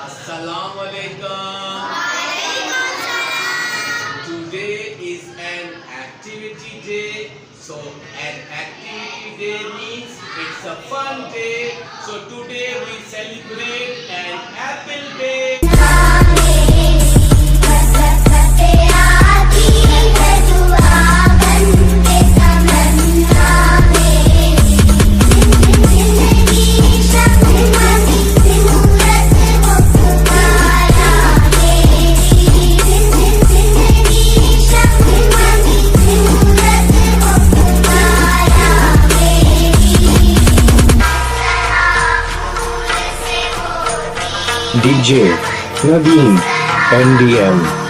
Assalamu alaikum. Today is an activity day. So an activity day means it's a fun day. So today we celebrate an apple day. DJ Naveen NDM